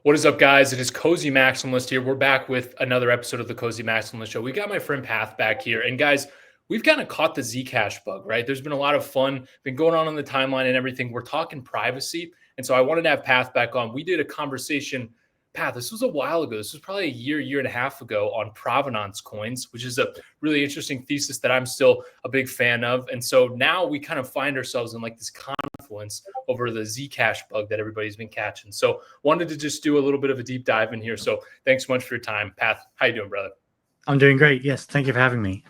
What is up, guys? It is Cozy Maximalist here. We're back with another episode of the Cozy Maximalist Show. We got my friend Path back here. And guys, we've kind of caught the Zcash bug, right? There's been a lot of fun been going on the timeline and everything. We're talking privacy. And so I wanted to have Path back on. We did a conversation. Path, this was a while ago. This was probably a year and a half ago on provenance coins, which is a really interesting thesis that I'm still a big fan of. And so now we kind of find ourselves in like this confluence over the Zcash bug that everybody's been catching. So wanted to just do a little bit of a deep dive in here. So thanks so much for your time. Path, how you doing, brother? I'm doing great. Yes, thank you for having me.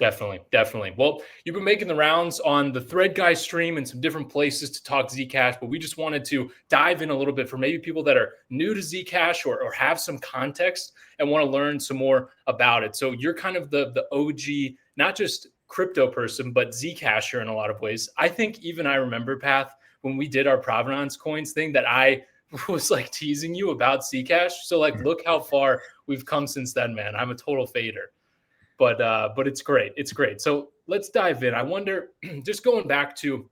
Definitely. Well, you've been making the rounds on the Thread Guy stream and some different places to talk Zcash, but we just wanted to dive in a little bit for maybe people that are new to Zcash or have some context and want to learn some more about it. So you're kind of the OG, not just crypto person, but Zcasher in a lot of ways. I think even I remember, Path, when we did our provenance coins thing that I was like teasing you about Zcash. So like, look how far we've come since then, man. I'm a total fader. But it's great. It's great. So let's dive in. I wonder, just going back to,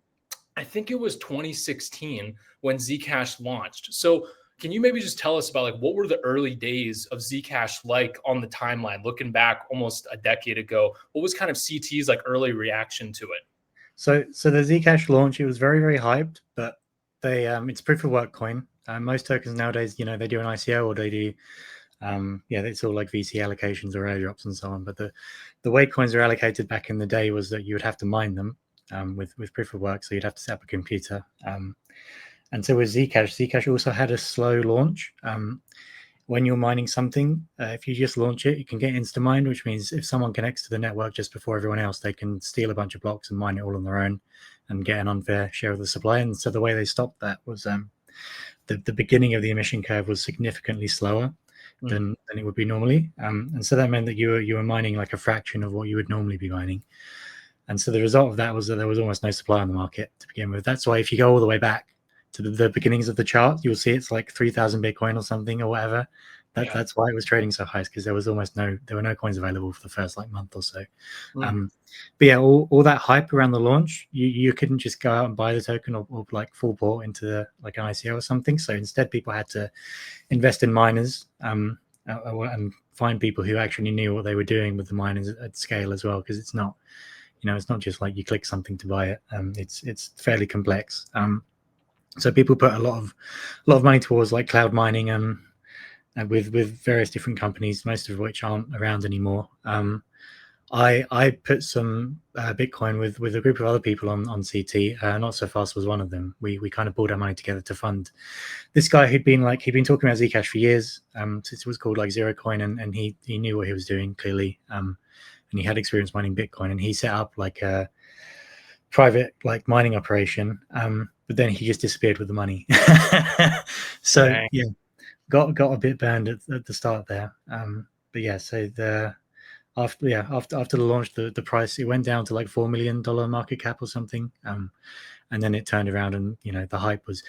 I think it was 2016 when Zcash launched. So can you maybe just tell us about like what were the early days of Zcash like on the timeline, looking back almost a decade ago? What was kind of CT's like early reaction to it? So the Zcash launch, it was very hyped, but they it's proof of work coin. Most tokens nowadays, they do an ICO or they do. It's all like VC allocations or airdrops and so on. But the way coins were allocated back in the day was that you would have to mine them with proof of work. So you'd have to set up a computer. And so with Zcash also had a slow launch. When you're mining something, if you just launch it, you can get insta-mined, which means if someone connects to the network just before everyone else, they can steal a bunch of blocks and mine it all on their own and get an unfair share of the supply. And so the way they stopped that was the beginning of the emission curve was significantly slower than it would be normally. And so that meant that you were mining like a fraction of what you would normally be mining. And so the result of that was that there was almost no supply on the market to begin with. That's why if you go all the way back to the beginnings of the chart, you'll see it's like 3,000 Bitcoin or something or whatever. That's why it was trading so high, because there were no coins available for the first like month or so. But yeah, all that hype around the launch, you couldn't just go out and buy the token or like full port into like an ICO or something. So instead, people had to invest in miners and find people who actually knew what they were doing with the miners at scale as well, because it's not just like you click something to buy it. It's fairly complex. So people put a lot of money towards like cloud mining with various different companies, most of which aren't around anymore. I put some Bitcoin with a group of other people on CT. Not So Fast was one of them. We kind of pulled our money together to fund this guy who'd been talking about Zcash for years. It was called like Zero Coin, and he knew what he was doing clearly. And he had experience mining Bitcoin, and he set up like a private like mining operation. But then he just disappeared with the money. So Dang. Yeah, got a bit burned at the start there. But yeah, so after the launch, the price, it went down to like $4 million market cap or something. And then it turned around, and the hype was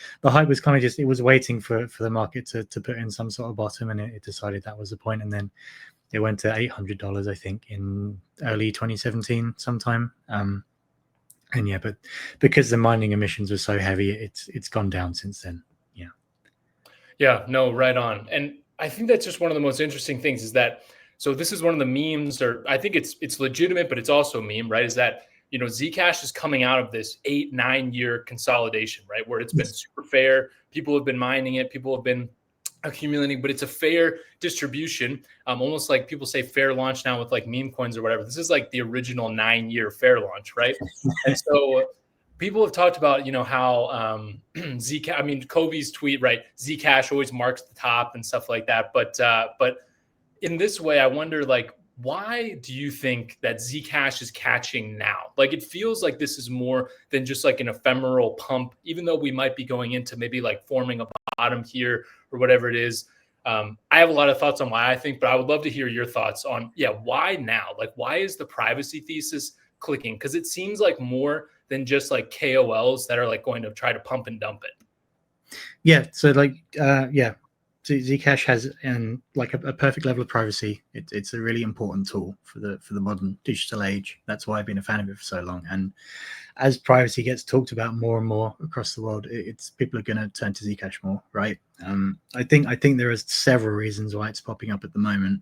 kind of just, it was waiting for the market to put in some sort of bottom, and it decided that was the point. And then it went to $800, I think, in early 2017 sometime. And yeah, but because the mining emissions were so heavy, it's gone down since then. Yeah, no, right on. And I think that's just one of the most interesting things is that, so this is one of the memes, or I think it's legitimate, but it's also a meme, right? Is that, Zcash is coming out of this 8-9 year consolidation, right? Where it's been super fair. People have been mining it. People have been accumulating, but it's a fair distribution. Almost like people say fair launch now with like meme coins or whatever. This is like the original 9-year fair launch, right? And so people have talked about, how Zcash, I mean, Kobe's tweet, right? Zcash always marks the top and stuff like that. But in this way, I wonder, like, why do you think that Zcash is catching now? Like, it feels like this is more than just like an ephemeral pump, even though we might be going into maybe like forming a bottom here or whatever it is. I have a lot of thoughts on why I think, but I would love to hear your thoughts on, why now? Like, why is the privacy thesis clicking? Because it seems like more than just like KOLs that are like going to try to pump and dump it. Yeah. So like, Zcash has like a perfect level of privacy. It's a really important tool for the modern digital age. That's why I've been a fan of it for so long. And as privacy gets talked about more and more across the world, it's people are going to turn to Zcash more, right? I think there are several reasons why it's popping up at the moment.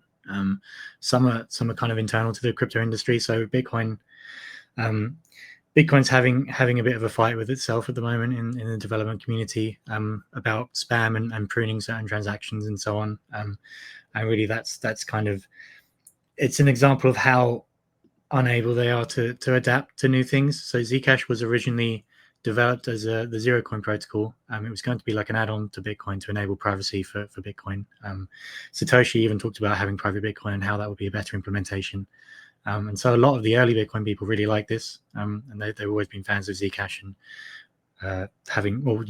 Some are kind of internal to the crypto industry. So Bitcoin's having a bit of a fight with itself at the moment in the development community about spam and pruning certain transactions and so on. And really, that's kind of, it's an example of how unable they are to adapt to new things. So Zcash was originally developed as the zero coin protocol. It was going to be like an add-on to Bitcoin to enable privacy for Bitcoin. Satoshi even talked about having private Bitcoin and how that would be a better implementation. And so a lot of the early Bitcoin people really like this, and they've always been fans of Zcash and having, well,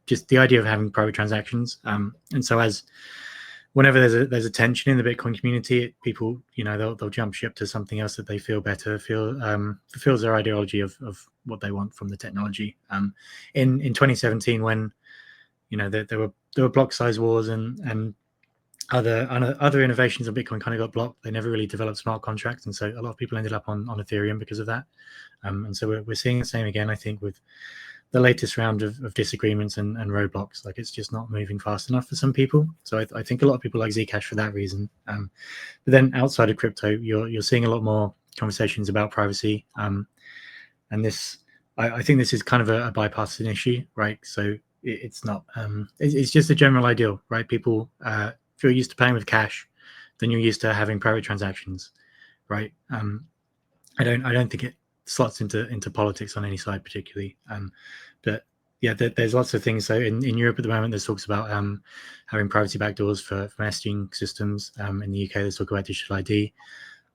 just the idea of having private transactions. And so whenever there's a tension in the Bitcoin community, people, they'll jump ship to something else that they feel better, fulfills their ideology of what they want from the technology. In 2017, when there were block size wars and other innovations of Bitcoin kind of got blocked. They never really developed smart contracts, and so a lot of people ended up on Ethereum because of that. And so we're seeing the same again, I think, with the latest round of disagreements and roadblocks. Like, it's just not moving fast enough for some people. So I think a lot of people like Zcash for that reason. But then outside of crypto, you're seeing a lot more conversations about privacy. And this, I think this is kind of a bipartisan issue, right? So it's not, it's just a general ideal, right? People, if you're used to paying with cash, then you're used to having private transactions, right? I don't think it slots into politics on any side particularly. But yeah, there's lots of things. So in Europe at the moment, there's talks about having privacy backdoors for messaging systems. In the UK, there's talk about digital ID.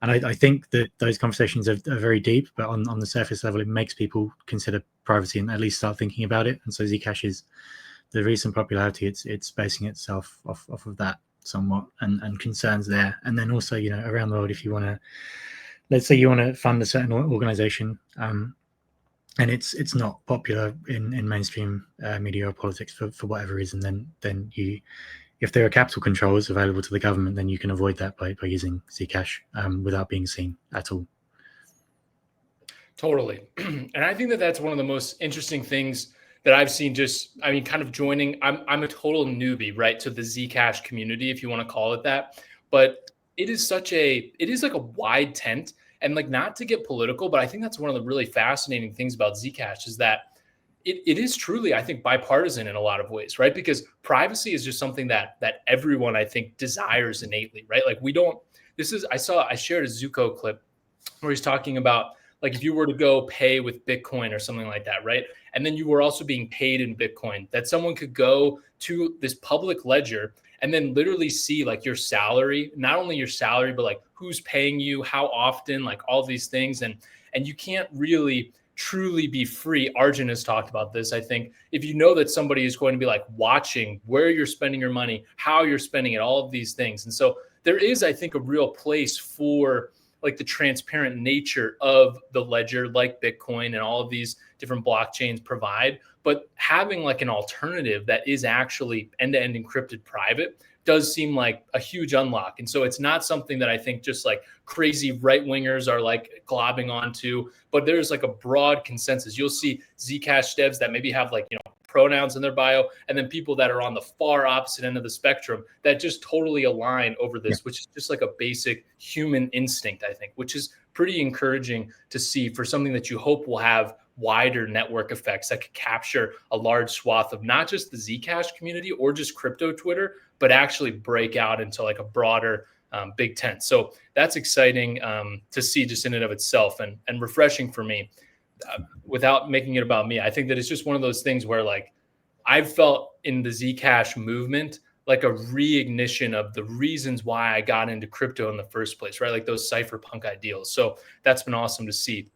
And I think that those conversations are very deep, but on the surface level, it makes people consider privacy and at least start thinking about it. And so Zcash is the recent popularity. It's basing itself off of that somewhat and concerns there. And then also, around the world, if you want to, let's say you want to fund a certain organization, and it's not popular in mainstream media or politics for whatever reason, then you, if there are capital controls available to the government, then you can avoid that by using Zcash without being seen at all. Totally. And I think that's one of the most interesting things that I've seen, kind of joining. I'm a total newbie, right, to the Zcash community, if you want to call it that. But it is like a wide tent. And like, not to get political, but I think that's one of the really fascinating things about Zcash is that it is truly, I think, bipartisan in a lot of ways, right? Because privacy is just something that everyone, I think, desires innately, right? Like, I shared a Zuko clip where he's talking about, like, if you were to go pay with Bitcoin or something like that, right? And then you were also being paid in Bitcoin, that someone could go to this public ledger and then literally see like your salary, not only your salary, but like who's paying you, how often, like all these things. And you can't really truly be free. Arjun has talked about this. I think if you know that somebody is going to be like watching where you're spending your money, how you're spending it, all of these things. And so there is, I think, a real place for like the transparent nature of the ledger, like Bitcoin and all of these different blockchains provide. But having like an alternative that is actually end-to-end encrypted private does seem like a huge unlock. And so it's not something that I think just like crazy right-wingers are like globbing onto, but there's like a broad consensus. You'll see Zcash devs that maybe have like, pronouns in their bio, and then people that are on the far opposite end of the spectrum that just totally align over this, which is just like a basic human instinct, I think, which is pretty encouraging to see for something that you hope will have wider network effects that could capture a large swath of not just the Zcash community or just crypto Twitter, but actually break out into like a broader big tent. So that's exciting to see just in and of itself, and refreshing for me. Without making it about me, I think that it's just one of those things where like I've felt in the Zcash movement like a reignition of the reasons why I got into crypto in the first place, right? Like those cypherpunk ideals. So that's been awesome to see.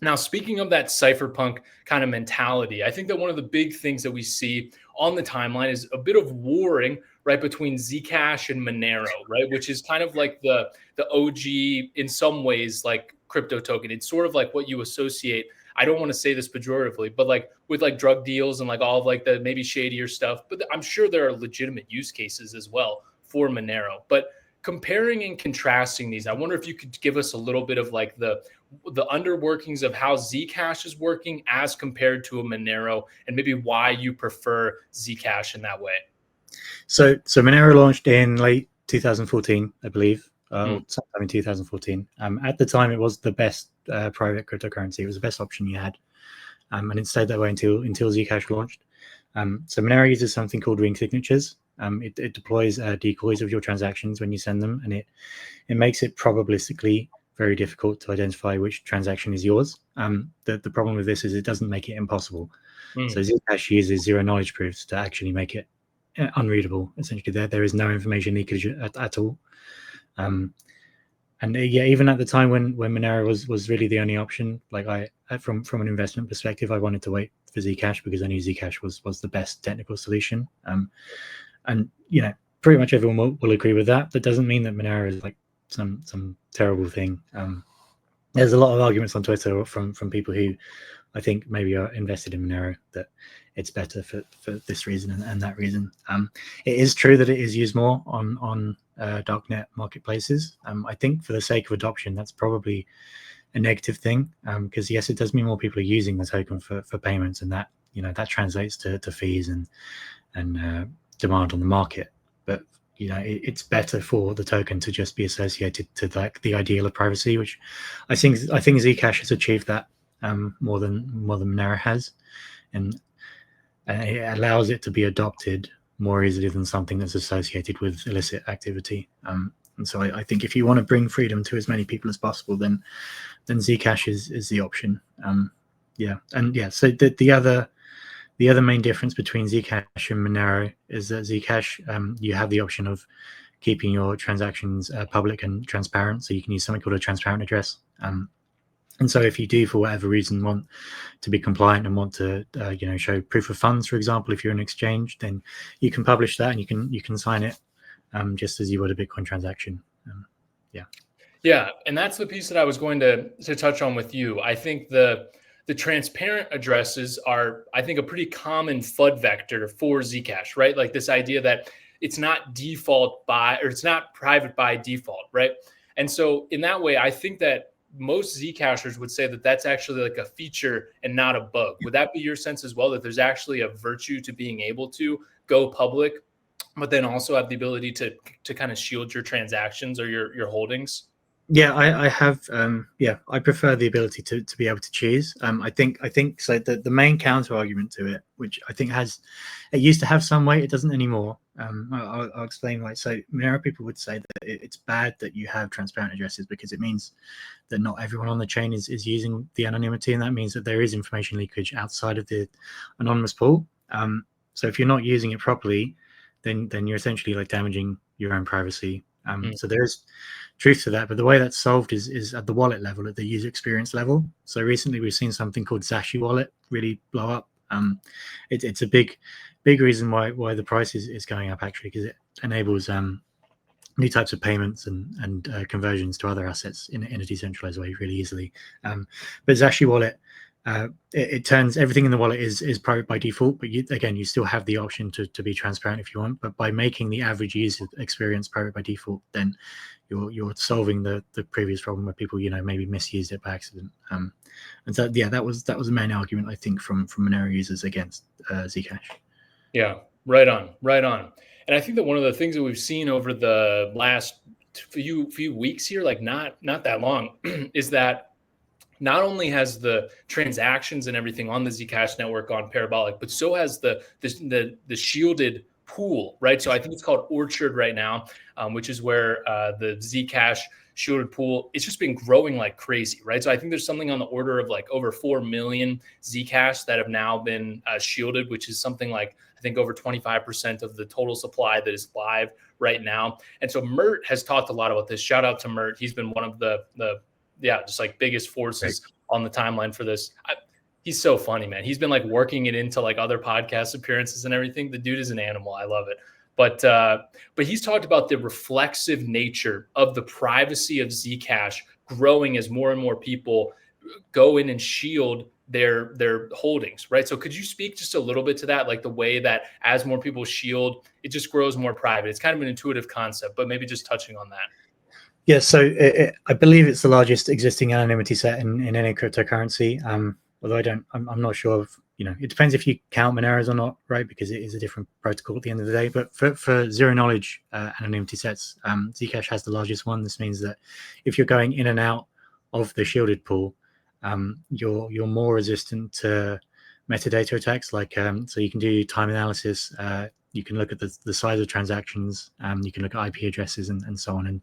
Now, speaking of that cypherpunk kind of mentality, I think that one of the big things that we see on the timeline is a bit of warring, right, between Zcash and Monero, right, which is kind of like the OG in some ways, like crypto token. It's sort of like what you associate, I don't want to say this pejoratively, but like with like drug deals and like all of like the maybe shadier stuff, but I'm sure there are legitimate use cases as well for Monero. But comparing and contrasting these, I wonder if you could give us a little bit of like the underworkings of how Zcash is working as compared to a Monero, and maybe why you prefer Zcash in that way. So Monero launched in late 2014, I believe, or sometime in 2014. At the time, it was the best private cryptocurrency. It was the best option you had, and it stayed that way until Zcash launched. So Monero uses something called ring signatures. It deploys decoys of your transactions when you send them, and it makes it probabilistically very difficult to identify which transaction is yours. The problem with this is it doesn't make it impossible. So Zcash uses zero knowledge proofs to actually make it unreadable. Essentially, there is no information leakage at all. And even at the time when Monero was really the only option, like from an investment perspective, I wanted to wait for Zcash because I knew Zcash was the best technical solution. And pretty much everyone will agree with that. That doesn't mean that Monero is like some terrible thing. There's a lot of arguments on Twitter from people who I think maybe are invested in Monero that it's better for this reason and that reason. It is true that it is used more on darknet marketplaces. I think for the sake of adoption, that's probably a negative thing, because yes, it does mean more people are using the token for payments, and that that translates to fees and demand on the market. But it's better for the token to just be associated to like the ideal of privacy, which I think Zcash has achieved that more than Monero has, and it allows it to be adopted more easily than something that's associated with illicit activity. And so I think if you want to bring freedom to as many people as possible, then Zcash is the option. So the other main difference between Zcash and Monero is that Zcash, you have the option of keeping your transactions public and transparent. So you can use something called a transparent address. And so if you do, for whatever reason, want to be compliant and want to, show proof of funds, for example, if you're an exchange, then you can publish that and you can sign it just as you would a Bitcoin transaction. Yeah, and that's the piece that I was going to touch on with you. I think the transparent addresses are, I think, a pretty common FUD vector for Zcash, right? Like this idea that it's not it's not private by default, right? And so in that way, I think that most Zcashers would say that that's actually like a feature and not a bug. Would that be your sense as well, that there's actually a virtue to being able to go public, but then also have the ability to kind of shield your transactions or your holdings? Yeah, I have. I prefer the ability to be able to choose. I think so. The main counter argument to it, which I think it used to have some weight, it doesn't anymore. I'll explain why. So Monero people would say that it's bad that you have transparent addresses because it means that not everyone on the chain is using the anonymity, and that means that there is information leakage outside of the anonymous pool. So if you're not using it properly, then you're essentially like damaging your own privacy. So there is truth to that, but the way that's solved is at the wallet level, at the user experience level. So recently we've seen something called Zashi wallet really blow up. It's a big reason why the price is going up, actually, because it enables new types of payments and conversions to other assets in a decentralized way really easily. But Zashi wallet, it turns everything in the wallet is private by default, but you still have the option to be transparent if you want. But by making the average user experience private by default, then you're solving the previous problem where people maybe misused it by accident. And so that was the main argument, I think, from Monero users against Zcash. Yeah, right on. And I think that one of the things that we've seen over the last few weeks here, like not that long, is that not only has the transactions and everything on the Zcash network gone parabolic, but so has the shielded pool, right? So I think it's called Orchard right now, which is where the Zcash shielded pool, it's just been growing like crazy, right? So I think there's something on the order of like over 4 million Zcash that have now been shielded, which is something like, I think, over 25% of the total supply that is live right now. And so Mert has talked a lot about this. Shout out to Mert. He's been one of the just like biggest forces on the timeline for this. He's so funny, man. He's been like working it into like other podcast appearances and everything. The dude is an animal. I love it. But he's talked about the reflexive nature of the privacy of Zcash growing as more and more people go in and shield their holdings, right? So could you speak just a little bit to that, like the way that as more people shield, it just grows more private? It's kind of an intuitive concept, but maybe just touching on that. Yeah, so I believe it's the largest existing anonymity set in any cryptocurrency. Although I'm not sure of, it depends if you count Moneros or not, right? Because it is a different protocol at the end of the day. But for zero knowledge anonymity sets, Zcash has the largest one. This means that if you're going in and out of the shielded pool, you're more resistant to metadata attacks. Like so you can do time analysis. You can look at the size of transactions. You can look at IP addresses and so on, and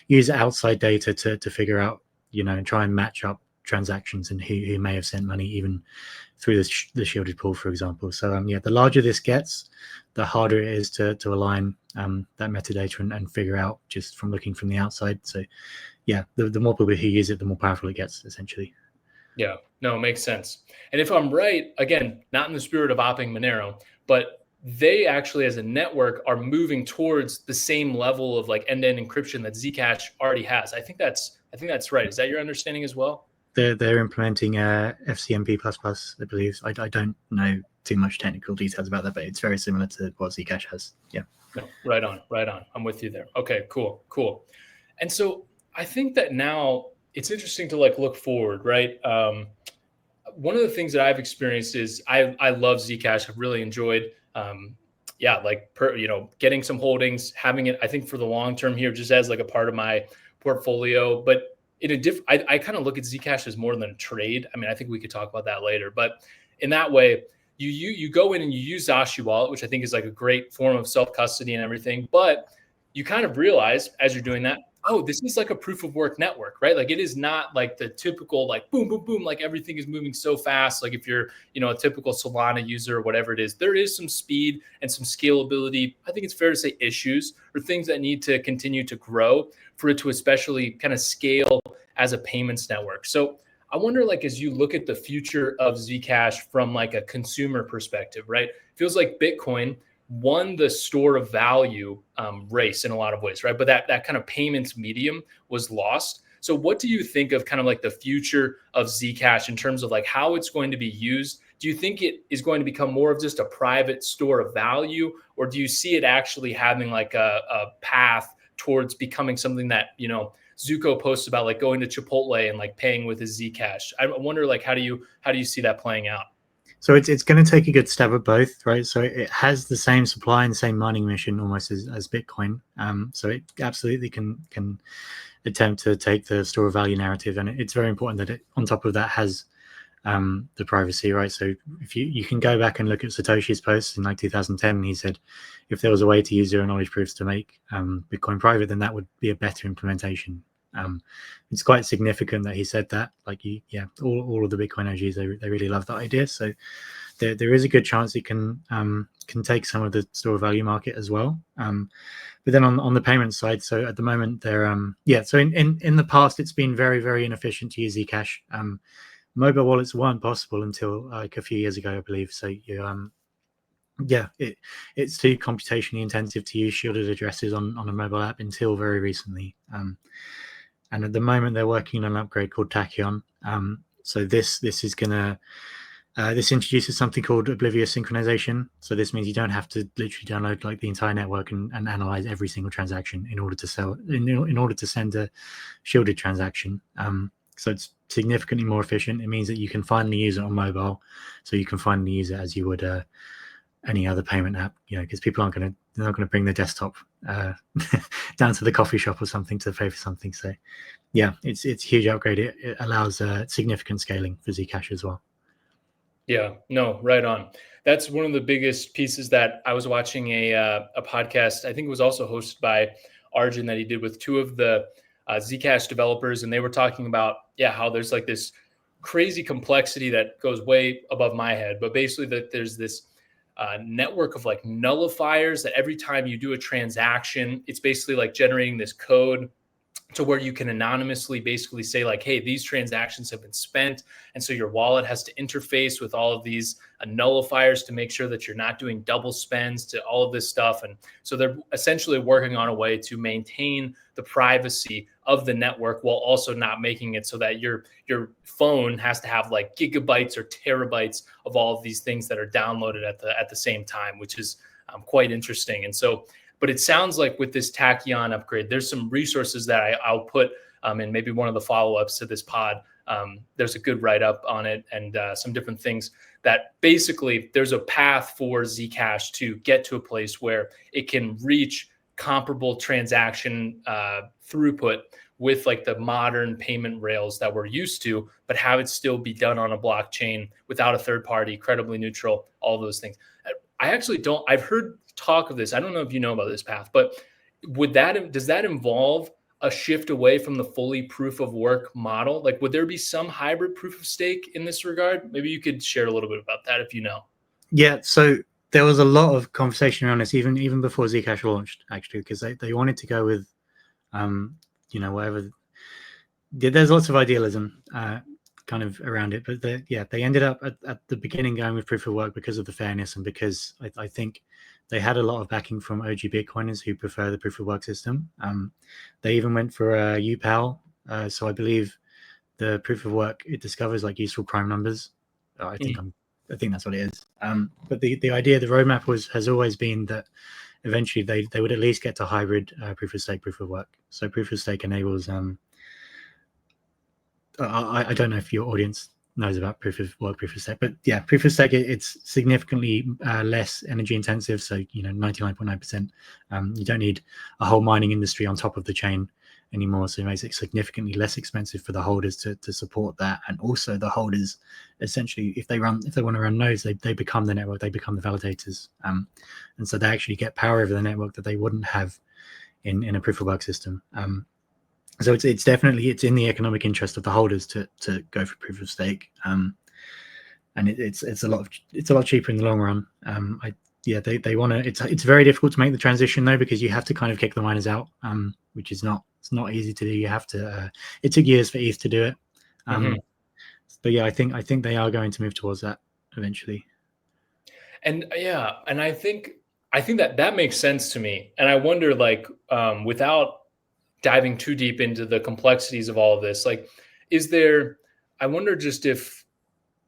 use outside data to figure out, and try and match up transactions and who may have sent money even through the shielded pool, for example. So the larger this gets, the harder it is to align that metadata and figure out just from looking from the outside. So the more people who use it, the more powerful it gets, essentially. Yeah, no, it makes sense. And if I'm right, again, not in the spirit of opping Monero, but they actually as a network are moving towards the same level of like end-to-end encryption that Zcash already has. I think that's right. Is that your understanding as well? They're implementing FCMP++, I believe. I don't know too much technical details about that, but it's very similar to what Zcash has. Yeah. No, right on. I'm with you there. Okay, cool. And so I think that now it's interesting to like look forward, right? One of the things that I've experienced is I love Zcash. I've really enjoyed, getting some holdings, having it, I think for the long term here, just as like a part of my portfolio. But in a I kind of look at Zcash as more than a trade. I mean, I think we could talk about that later, but in that way, you go in and you use Zashi wallet, which I think is like a great form of self-custody and everything. But you kind of realize as you're doing that, oh, this is like a proof of work network, right? Like it is not like the typical like boom, boom, boom, like everything is moving so fast. Like if you're, a typical Solana user or whatever it is, there is some speed and some scalability. I think it's fair to say issues or things that need to continue to grow for it to especially kind of scale as a payments network. So I wonder, like, as you look at the future of Zcash from like a consumer perspective, right? Feels like Bitcoin won the store of value race in a lot of ways, right? But that kind of payments medium was lost. So what do you think of kind of like the future of Zcash in terms of like how it's going to be used? Do you think it is going to become more of just a private store of value, or do you see it actually having like a path towards becoming something that, Zuko posts about, like going to Chipotle and like paying with his Zcash? I wonder, like, how do you see that playing out? So it's going to take a good stab at both, right? So it has the same supply and same mining mission almost as Bitcoin. So it absolutely can attempt to take the store of value narrative, and it's very important that it, on top of that, has the privacy, right? So if you can go back and look at Satoshi's posts in like 2010, he said if there was a way to use zero knowledge proofs to make Bitcoin private, then that would be a better implementation. It's quite significant that he said that. Like, all of the Bitcoin OGs, they really love that idea. So there is a good chance it can take some of the store of value market as well. But then on the payment side, so at the moment they're so in the past it's been very, very inefficient to use Zcash. Mobile wallets weren't possible until like a few years ago, I believe. So it's too computationally intensive to use shielded addresses on a mobile app until very recently. And at the moment they're working on an upgrade called Tachyon. So this is gonna this introduces something called oblivious synchronization. So this means you don't have to literally download like the entire network and analyze every single transaction in order to send a shielded transaction. So it's significantly more efficient. It means that you can finally use it on mobile. So you can finally use it as you would any other payment app, because people they're not going to bring their desktop down to the coffee shop or something to pay for something. So it's a huge upgrade. It allows significant scaling for Zcash as well. Yeah, no, right on. That's one of the biggest pieces that I was watching a podcast. I think it was also hosted by Arjun that he did with two of the Zcash developers, and they were talking about how there's like this crazy complexity that goes way above my head, but basically that there's this network of like nullifiers that every time you do a transaction, it's basically like generating this code to where you can anonymously basically say like, hey, these transactions have been spent. And so your wallet has to interface with all of these nullifiers to make sure that you're not doing double spends to all of this stuff. And so they're essentially working on a way to maintain the privacy of the network while also not making it so that your phone has to have like gigabytes or terabytes of all of these things that are downloaded at the same time, which is quite interesting. And so, but it sounds like with this Tachyon upgrade, there's some resources that I'll put in maybe one of the follow-ups to this pod. There's a good write-up on it and some different things that basically there's a path for Zcash to get to a place where it can reach comparable transaction throughput with like the modern payment rails that we're used to, but have it still be done on a blockchain without a third party, credibly neutral, all those things. I actually don't, I've heard talk of this. I don't know if you know about this path, but does that involve a shift away from the fully proof of work model? Like, would there be some hybrid proof of stake in this regard? Maybe you could share a little bit about that if you know. Yeah, so there was a lot of conversation around this even before Zcash launched, actually, because they wanted to go with, whatever. There's lots of idealism kind of around it, but they ended up at the beginning going with proof of work because of the fairness and because I think they had a lot of backing from OG Bitcoiners who prefer the proof of work system. They even went for UPAL, so I believe the proof of work, it discovers like useful prime numbers. I think that's what it is. But the idea, the roadmap has always been that eventually they would at least get to hybrid proof of stake, proof of work. So proof of stake enables. I don't know if your audience knows about proof of work, proof of stake, but yeah, proof of stake, it's significantly less energy intensive. So 99.9%. You don't need a whole mining industry on top of the chain anymore, so it makes it significantly less expensive for the holders to support that. And also the holders, essentially, if they want to run nodes, they become the network, they become the validators, and so they actually get power over the network that they wouldn't have in a proof of work system. So it's definitely in the economic interest of the holders to go for proof of stake, and it's a lot cheaper in the long run. They want to. It's very difficult to make the transition though, because you have to kind of kick the miners out, which is not easy to do. You have to. It took years for ETH to do it, but yeah, I think they are going to move towards that eventually. And yeah, and I think that makes sense to me. And I wonder, like, without diving too deep into the complexities of all of this, like, I wonder just if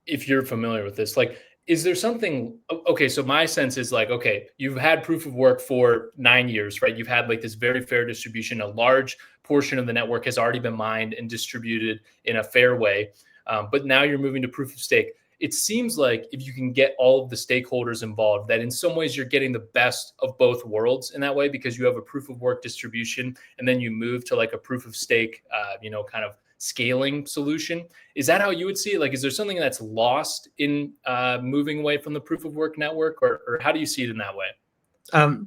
you're familiar with this, like, is there something, okay, so my sense is like, okay, you've had proof of work for 9 years, right? You've had like this very fair distribution. A large portion of the network has already been mined and distributed in a fair way. But now you're moving to proof of stake. It seems like if you can get all of the stakeholders involved, that in some ways you're getting the best of both worlds in that way, because you have a proof of work distribution and then you move to like a proof of stake, kind of scaling solution. Is that how you would see it? Like, is there something that's lost in moving away from the proof of work network, or how do you see it in that way?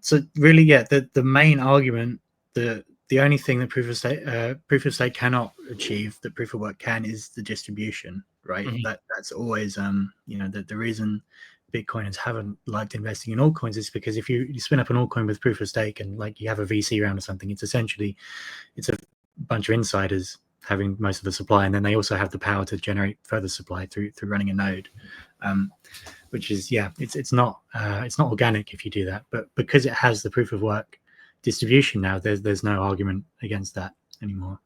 So really, yeah, the main argument, the only thing that proof of stake cannot achieve that proof of work can is the distribution, right? Mm-hmm. That's always the reason Bitcoiners haven't liked investing in altcoins is because if you spin up an altcoin with proof of stake and like you have a VC round or something, it's a bunch of insiders having most of the supply, and then they also have the power to generate further supply through running a node, which is it's not organic if you do that. But because it has the proof of work distribution now, there's no argument against that anymore.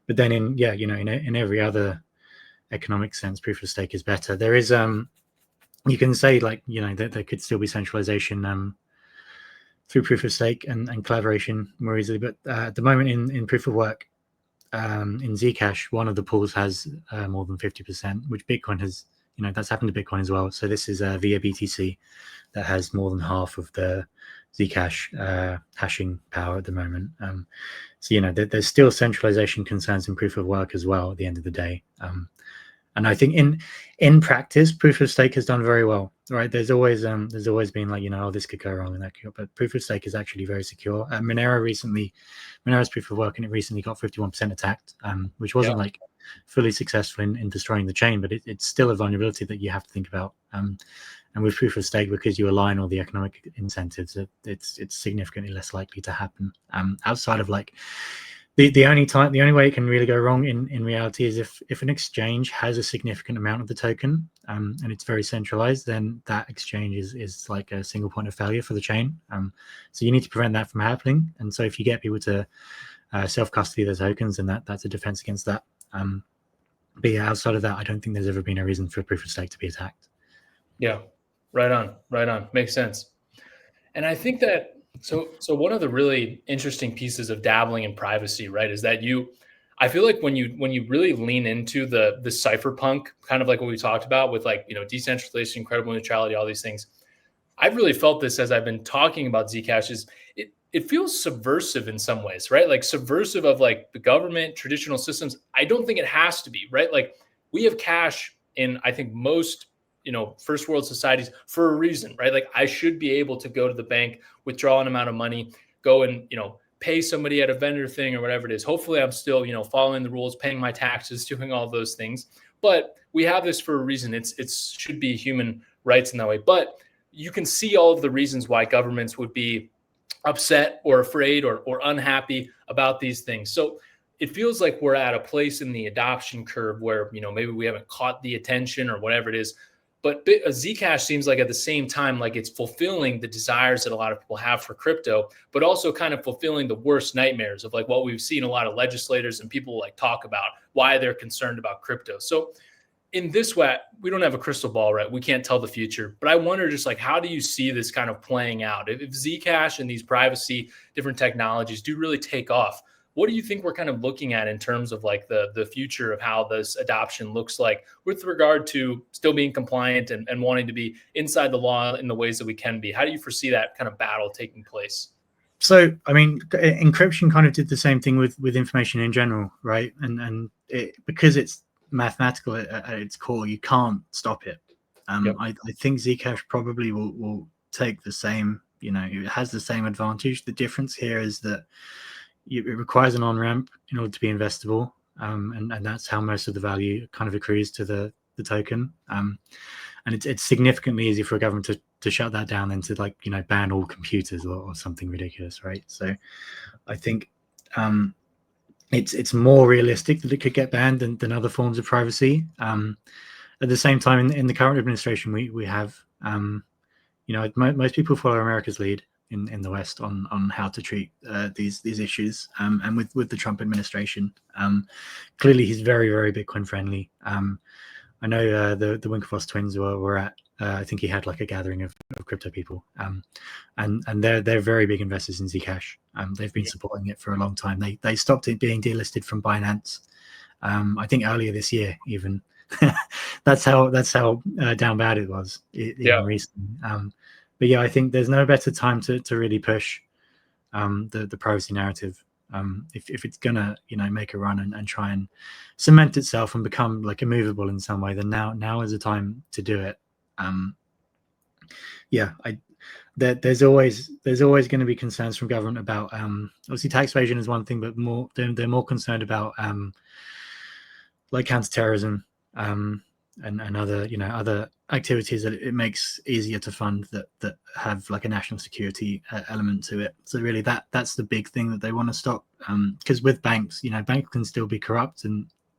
But then in every other economic sense, proof of stake is better. There is you can say like that there could still be centralization through proof of stake and collaboration more easily, but at the moment in proof of work, in Zcash, one of the pools has more than 50%, which Bitcoin has, that's happened to Bitcoin as well. So this is via BTC that has more than half of the Zcash hashing power at the moment. So there's still centralization concerns in proof of work as well at the end of the day. And I think in practice, proof of stake has done very well, right? There's always been like, this could go wrong and that could go, but proof of stake is actually very secure. Monero's proof of work, and it recently got 51% attacked, which wasn't like fully successful in destroying the chain, but it's still a vulnerability that you have to think about. And with proof of stake, because you align all the economic incentives, it's significantly less likely to happen outside of like The only way it can really go wrong in reality is if an exchange has a significant amount of the token, and it's very centralized, then that exchange is like a single point of failure for the chain. So you need to prevent that from happening. And so if you get people to self-custody their tokens, then that's a defense against that. But yeah, outside of that, I don't think there's ever been a reason for proof of stake to be attacked. Yeah, right on. Makes sense. And I think that so one of the really interesting pieces of dabbling in privacy, right, is that I feel like when you really lean into the cypherpunk, kind of like what we talked about with like, decentralization, credible neutrality, all these things. I've really felt this as I've been talking about Zcash is it feels subversive in some ways, right? Like subversive of like the government, traditional systems. I don't think it has to be, right? Like we have cash in, I think, most first world societies for a reason, right? Like I should be able to go to the bank, withdraw an amount of money, go and pay somebody at a vendor thing or whatever it is. Hopefully I'm still following the rules, paying my taxes, doing all those things. But we have this for a reason. It should be human rights in that way. But you can see all of the reasons why governments would be upset or afraid or unhappy about these things. So it feels like we're at a place in the adoption curve where maybe we haven't caught the attention or whatever it is. But Zcash seems like at the same time, like it's fulfilling the desires that a lot of people have for crypto, but also kind of fulfilling the worst nightmares of like what we've seen a lot of legislators and people like talk about why they're concerned about crypto. So in this way, we don't have a crystal ball, right? We can't tell the future, but I wonder just like, how do you see this kind of playing out? If Zcash and these privacy, different technologies do really take off, what do you think we're kind of looking at in terms of like the future of how this adoption looks like with regard to still being compliant and wanting to be inside the law in the ways that we can be? How do you foresee that kind of battle taking place? So, I mean, encryption kind of did the same thing with information in general, right? And because it's mathematical at its core, you can't stop it. Yep. I think Zcash probably will take the same, it has the same advantage. The difference here is that it requires an on-ramp in order to be investable, and that's how most of the value kind of accrues to the token. And it's significantly easier for a government to shut that down than to like ban all computers or something ridiculous, right? So I think it's more realistic that it could get banned than other forms of privacy. At the same time, in the current administration, we have most people follow America's lead in the West on how to treat these issues, and with the Trump administration, clearly he's very, very Bitcoin friendly. I know the Winklevoss twins were at I think he had like a gathering of crypto people, and they're very big investors in Zcash. They've been supporting it for a long time. They stopped it being delisted from Binance, I think earlier this year even. that's how down bad it was even recently. But yeah, I think there's no better time to really push the privacy narrative. If it's gonna make a run and try and cement itself and become like immovable in some way, then now is the time to do it. There's always going to be concerns from government about obviously tax evasion is one thing, but they're more concerned about like counterterrorism and other activities that it makes easier to fund that have like a national security element to it. So really that's the big thing that they want to stop, because with banks, banks can still be corrupt,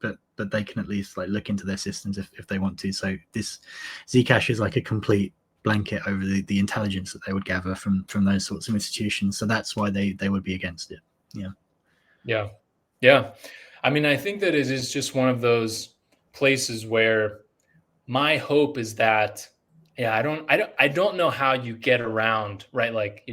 but they can at least like look into their systems if they want to. So this Zcash is like a complete blanket over the intelligence that they would gather from those sorts of institutions. So that's why they would be against it. Yeah. I mean, I think that it is just one of those places where my hope is that, I don't know how you get around, right? Like,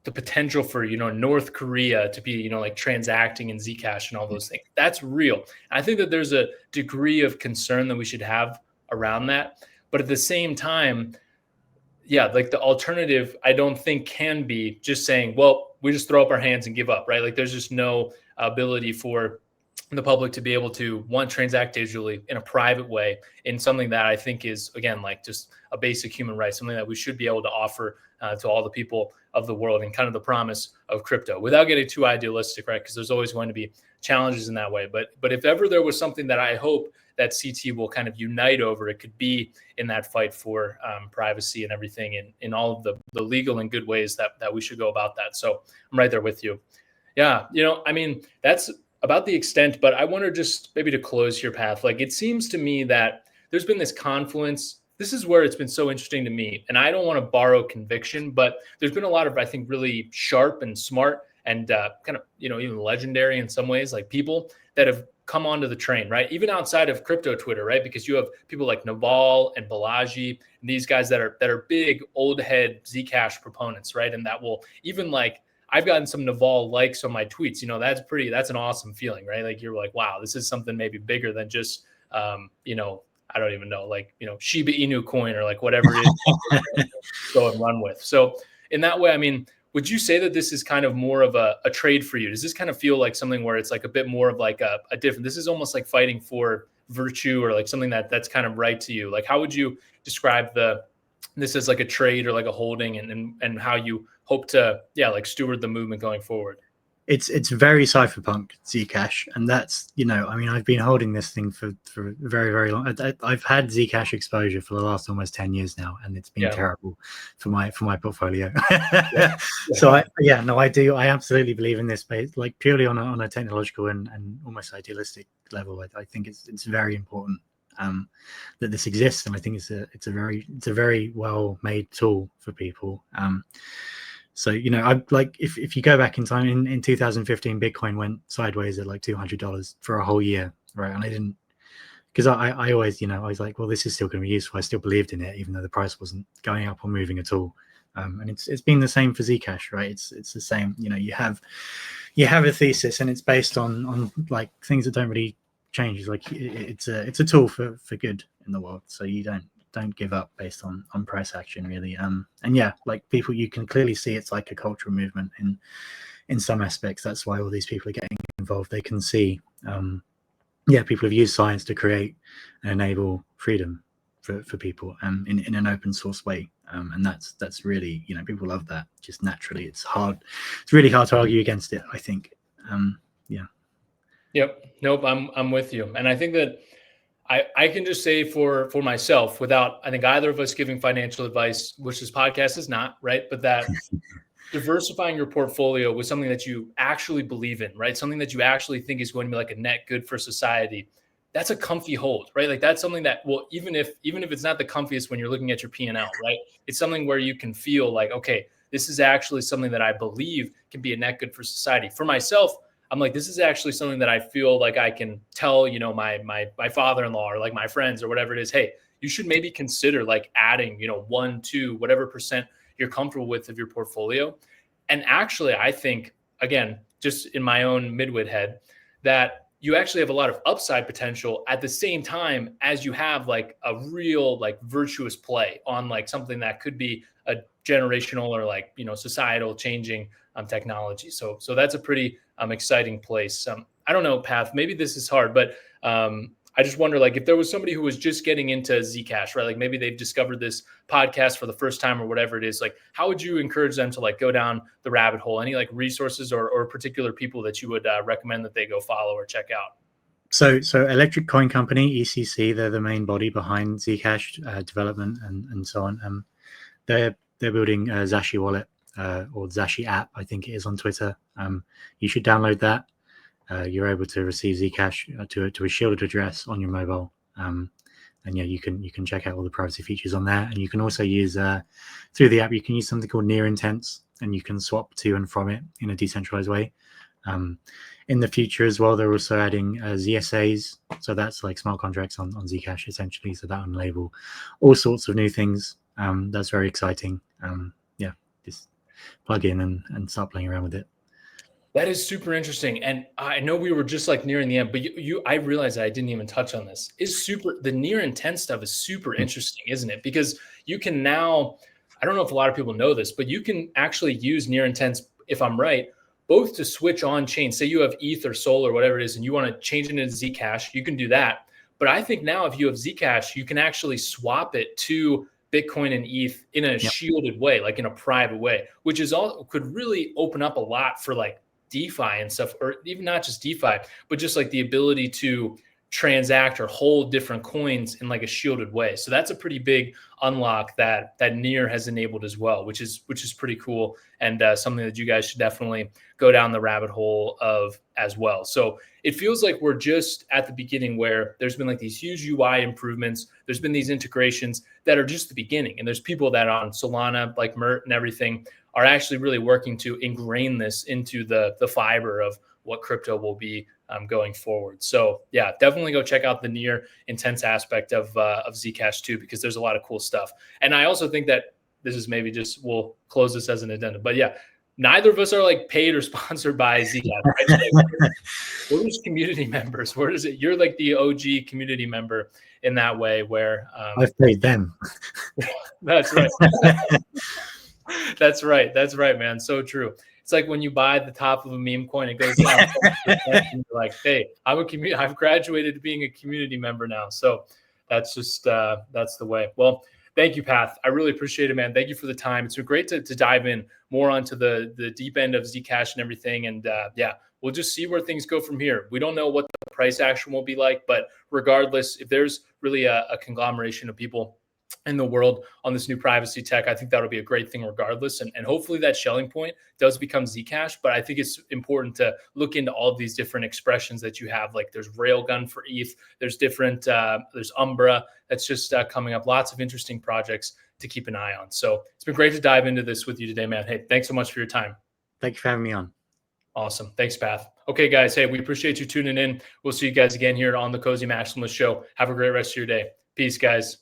the potential for, North Korea to be, like transacting in Zcash and all those things. That's real. And I think that there's a degree of concern that we should have around that. But at the same time, like the alternative, I don't think can be just saying, well, we just throw up our hands and give up, right? Like there's just no ability for the public to be able to transact digitally in a private way in something that I think is, again, like just a basic human right, something that we should be able to offer to all the people of the world, and kind of the promise of crypto without getting too idealistic, right? Because there's always going to be challenges in that way. But if ever there was something that I hope that CT will kind of unite over, it could be in that fight for privacy and everything in all of the legal and good ways that we should go about that. So I'm right there with you. Yeah, I mean, that's about the extent, but I wonder just maybe to close your path. Like, it seems to me that there's been this confluence. This is where it's been so interesting to me. And I don't want to borrow conviction, but there's been a lot of, I think, really sharp and smart and kind of, even legendary in some ways, like people that have come onto the train, right? Even outside of crypto Twitter, right? Because you have people like Naval and Balaji and these guys that are big old head Zcash proponents, right? And that will even like, I've gotten some Naval likes on my tweets. That's an awesome feeling, right? Like you're like, wow, this is something maybe bigger than just, I don't even know, like, Shiba Inu coin or like whatever it is, go and run with. So in that way, I mean, would you say that this is kind of more of a trade for you? Does this kind of feel like something where it's like a bit more of like a different, this is almost like fighting for virtue or like something that's kind of right to you? Like, how would you describe this as like a trade or like a holding and how you hope to, like steward the movement going forward? It's very cypherpunk Zcash, and that's I mean, I've been holding this thing for very, very long. I've had Zcash exposure for the last almost 10 years now, and it's been terrible for my portfolio. So I absolutely believe in this space, like purely on a technological and almost idealistic level. I think it's very important that this exists, and I think it's a very well made tool for people. So, I like if you go back in time in 2015, Bitcoin went sideways at like $200 for a whole year, right? And I didn't, because I always, I was like, well, this is still going to be useful. I still believed in it, even though the price wasn't going up or moving at all. And it's been the same for Zcash, right? It's the same. You have a thesis, and it's based on like things that don't really change. It's like it's a tool for good in the world. So you don't give up based on price action, really. And like people, you can clearly see it's like a cultural movement in some aspects. That's why all these people are getting involved. They can see people have used science to create and enable freedom for people in an open source way. And that's really, people love that just naturally. It's really hard to argue against it, I think. Yep. Nope. I'm with you. And I think that I can just say for myself, without I think either of us giving financial advice, which this podcast is not, right? But that diversifying your portfolio with something that you actually believe in, right? Something that you actually think is going to be like a net good for society. That's a comfy hold, right? Like that's something that, well, even if it's not the comfiest when you're looking at your P&L, right? It's something where you can feel like, okay, this is actually something that I believe can be a net good for society. For myself, I'm like, this is actually something that I feel like I can tell, my father-in-law or like my friends or whatever it is, hey, you should maybe consider like adding, 1, 2, whatever percent you're comfortable with of your portfolio. And actually, I think, again, just in my own midwit head, that you actually have a lot of upside potential at the same time as you have like a real like virtuous play on like something that could be a generational or like, societal changing technology. So that's a pretty exciting place. I don't know, Path, maybe this is hard, but I just wonder, like, if there was somebody who was just getting into Zcash, right? Like maybe they've discovered this podcast for the first time or whatever it is, like, how would you encourage them to like go down the rabbit hole? Any like resources or particular people that you would recommend that they go follow or check out? So Electric Coin Company, ECC, they're the main body behind Zcash development and so on. They're building a Zashi wallet or Zashi app, I think it is, on Twitter. You should download that. You're able to receive Zcash to a shielded address on your mobile. And you can check out all the privacy features on there. And you can also use through the app, you can use something called near intents, and you can swap to and from it in a decentralized way. In the future as well, they're also adding ZSAs. So that's like smart contracts on Zcash, essentially. So that will enable all sorts of new things. That's very exciting. Just plug in and start playing around with it. That is super interesting. And I know we were just like nearing the end, but I realized I didn't even touch on this. The near intent stuff is super interesting, isn't it? Because you can now, I don't know if a lot of people know this, but you can actually use near intents, if I'm right, both to switch on chain. Say you have ETH or Sol or whatever it is, and you want to change it into Zcash, you can do that. But I think now if you have Zcash, you can actually swap it to Bitcoin and ETH in a shielded way, like in a private way, which is all could really open up a lot for like DeFi and stuff, or even not just DeFi, but just like the ability to transact or hold different coins in like a shielded way. So that's a pretty big unlock that Near has enabled as well, which is pretty cool, and something that you guys should definitely go down the rabbit hole of as well. So it feels like we're just at the beginning, where there's been like these huge UI improvements. There's been these integrations that are just the beginning, and there's people that on Solana, like Mert and everything, are actually really working to ingrain this into the fiber of what crypto will be going forward. So yeah, definitely go check out the Near intense aspect of Zcash too, because there's a lot of cool stuff. And I also think that this is maybe just, we'll close this as an addendum, but yeah, neither of us are like paid or sponsored by Zcash. Right? Like, we're just community members. Where is it? You're like the OG community member in that way, where I've paid them. That's right. That's right. That's right, man. So true. It's like when you buy the top of a meme coin, it goes down. And you're like, hey, I've graduated to being a community member now. So that's just that's the way. Well, thank you, Path. I really appreciate it, man. Thank you for the time. It's been great to dive in more onto the deep end of Zcash and everything. And yeah, we'll just see where things go from here. We don't know what the price action will be like, but regardless, if there's really a conglomeration of people in the world on this new privacy tech, I think that'll be a great thing regardless. And hopefully that Schelling point does become Zcash. But I think it's important to look into all of these different expressions that you have. Like there's Railgun for ETH. There's different, there's Umbra that's just coming up. Lots of interesting projects to keep an eye on. So it's been great to dive into this with you today, man. Hey, thanks so much for your time. Thank you for having me on. Awesome. Thanks, Path. Okay, guys. Hey, we appreciate you tuning in. We'll see you guys again here on the Cozy Maximalist Show. Have a great rest of your day. Peace, guys.